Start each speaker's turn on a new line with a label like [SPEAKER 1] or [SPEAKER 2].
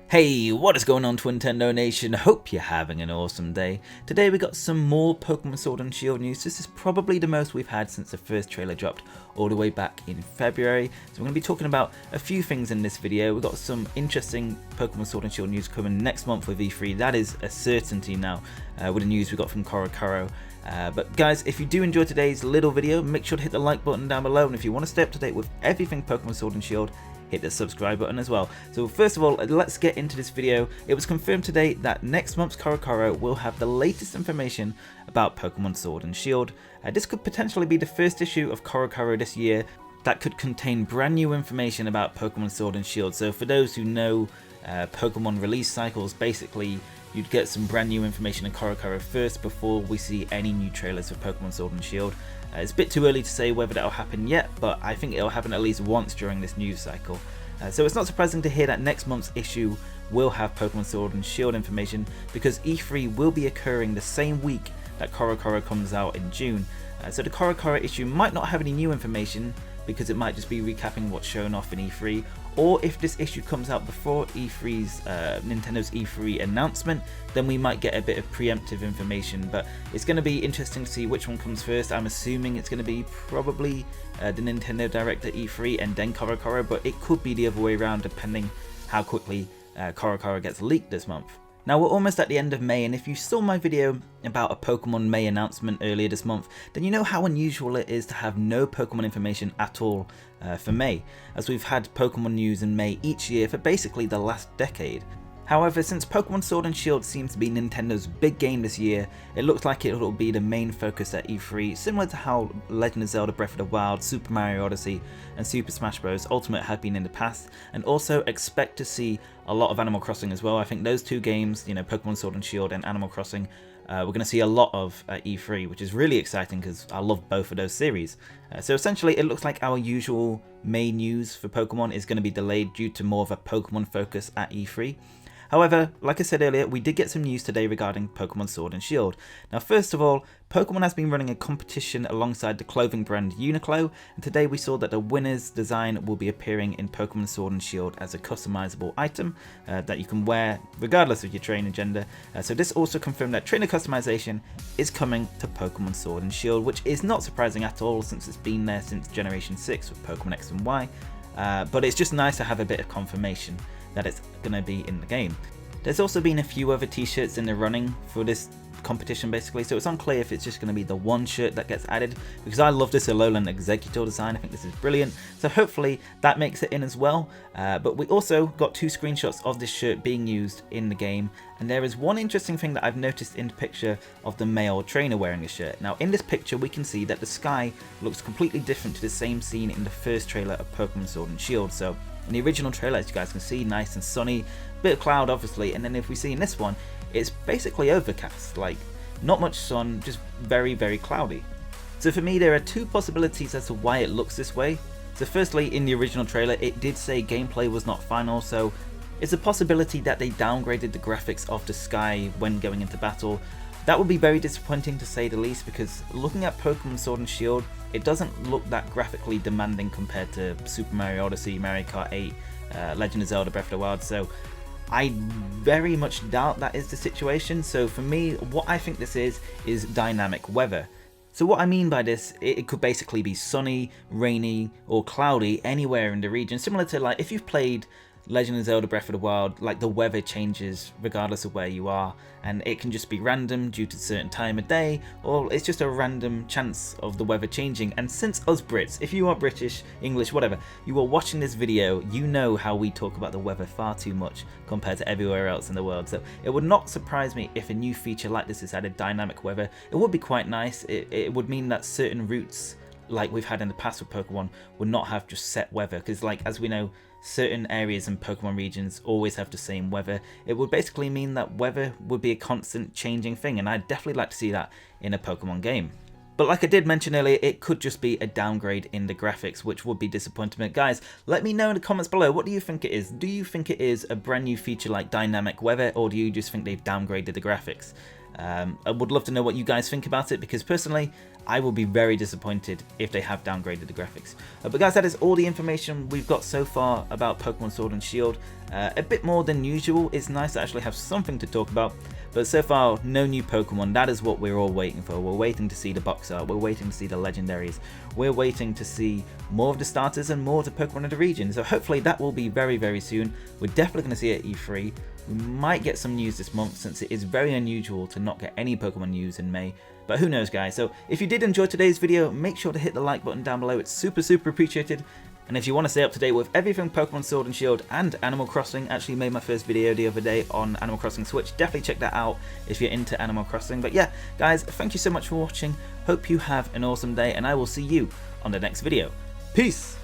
[SPEAKER 1] Hey, what is going on, Twintendo Nation? Hope you're having an awesome day. Today we got some more Pokemon Sword and Shield news. This is probably the most we've had since the first trailer dropped all the way back in February. So we're going to be talking about a few things in this video. We've got some interesting Pokemon Sword and Shield news coming next month with E3. That is a certainty now with the news we got from CoroCoro. But guys, if you do enjoy today's little video, make sure to hit the like button down below. And if you want to stay up to date with everything Pokemon Sword and Shield, hit the subscribe button as well. So first of all, let's get into this video. It was confirmed today that next month's CoroCoro will have the latest information about Pokemon Sword and Shield. This could potentially be the first issue of CoroCoro this year that could contain brand new information about Pokemon Sword and Shield. So for those who know Pokemon release cycles, basically you'd get some brand new information in CoroCoro first before we see any new trailers for Pokemon Sword and Shield. It's a bit too early to say whether that'll happen yet, but I think it'll happen at least once during this news cycle. So it's not surprising to hear that next month's issue will have Pokemon Sword and Shield information, because E3 will be occurring the same week that CoroCoro comes out in June. So the CoroCoro issue might not have any new information, because it might just be recapping what's shown off in E3, or if this issue comes out before E3's Nintendo's E3 announcement, then we might get a bit of preemptive information. But it's going to be interesting to see which one comes first. I'm assuming it's going to be probably the Nintendo Direct at E3 and then CoroCoro, but it could be the other way around depending how quickly CoroCoro gets leaked this month. Now we're almost at the end of May, and if you saw my video about a Pokemon May announcement earlier this month, then you know how unusual it is to have no Pokemon information at all for May, as we've had Pokemon news in May each year for basically the last decade. However, since Pokemon Sword and Shield seems to be Nintendo's big game this year, it looks like it will be the main focus at E3, similar to how Legend of Zelda Breath of the Wild, Super Mario Odyssey and Super Smash Bros. Ultimate have been in the past, and also expect to see a lot of Animal Crossing as well. I think those two games, you know, Pokemon Sword and Shield and Animal Crossing, we're going to see a lot of at E3, which is really exciting because I love both of those series. So essentially it looks like our usual May news for Pokemon is going to be delayed due to more of a Pokemon focus at E3. However, like I said earlier, we did get some news today regarding Pokemon Sword and Shield. Now first of all, Pokemon has been running a competition alongside the clothing brand Uniqlo, and today we saw that the winner's design will be appearing in Pokemon Sword and Shield as a customizable item that you can wear regardless of your trainer gender. So this also confirmed that trainer customization is coming to Pokemon Sword and Shield, which is not surprising at all since it's been there since Generation 6 with Pokemon X and Y, but it's just nice to have a bit of confirmation that it's going to be in the game. There's also been a few other t-shirts in the running for this competition basically, so it's unclear if it's just going to be the one shirt that gets added, because I love this Alolan Executor design. I think this is brilliant, so hopefully that makes it in as well. But we also got two screenshots of this shirt being used in the game, and there is one interesting thing that I've noticed in the picture of the male trainer wearing a shirt. Now in this picture we can see that the sky looks completely different to the same scene in the first trailer of Pokemon Sword and Shield. So in the original trailer, as you guys can see, nice and sunny, bit of cloud obviously, and then if we see in this one, it's basically overcast, like not much sun, just very, very cloudy. So for me, there are two possibilities as to why it looks this way. So firstly, in the original trailer, it did say gameplay was not final, so it's a possibility that they downgraded the graphics of the sky when going into battle. That would be very disappointing to say the least, because looking at Pokemon Sword and Shield, it doesn't look that graphically demanding compared to Super Mario Odyssey, Mario Kart 8, Legend of Zelda Breath of the Wild, so I very much doubt that is the situation. So for me, what I think this is dynamic weather. So what I mean by this, it could basically be sunny, rainy or cloudy anywhere in the region, similar to like if you've played Legend of Zelda Breath of the Wild, like the weather changes regardless of where you are, and it can just be random due to a certain time of day, or it's just a random chance of the weather changing. And since us Brits, if you are British, English, whatever, you are watching this video, you know how we talk about the weather far too much compared to everywhere else in the world. So it would not surprise me if a new feature like this is added, dynamic weather. It would be quite nice. It would mean that certain routes, like we've had in the past with Pokemon, would not have just set weather, because like as we know, certain areas and Pokemon regions always have the same weather. It would basically mean that weather would be a constant changing thing, and I'd definitely like to see that in a Pokemon game. But like I did mention earlier, it could just be a downgrade in the graphics, which would be disappointing. Guys, let me know in the comments below, what do you think it is? Do you think it is a brand new feature like dynamic weather, or do you just think they've downgraded the graphics? I would love to know what you guys think about it, because personally I will be very disappointed if they have downgraded the graphics. But guys, that is all the information we've got so far about Pokemon Sword and Shield. A bit more than usual. It's nice to actually have something to talk about, but so far no new Pokemon. That is what we're all waiting for. We're waiting to see the box art, we're waiting to see the legendaries, we're waiting to see more of the starters and more of the Pokemon in the region. So hopefully that will be very, very soon. We're definitely going to see it at E3. We might get some news this month, since it is very unusual to not get any Pokemon news in May. But who knows, guys. So if you did enjoy today's video, make sure to hit the like button down below. It's super, super appreciated. And if you want to stay up to date with everything Pokemon Sword and Shield and Animal Crossing, actually made my first video the other day on Animal Crossing Switch. Definitely check that out if you're into Animal Crossing. But yeah, guys, thank you so much for watching. Hope you have an awesome day, and I will see you on the next video. Peace!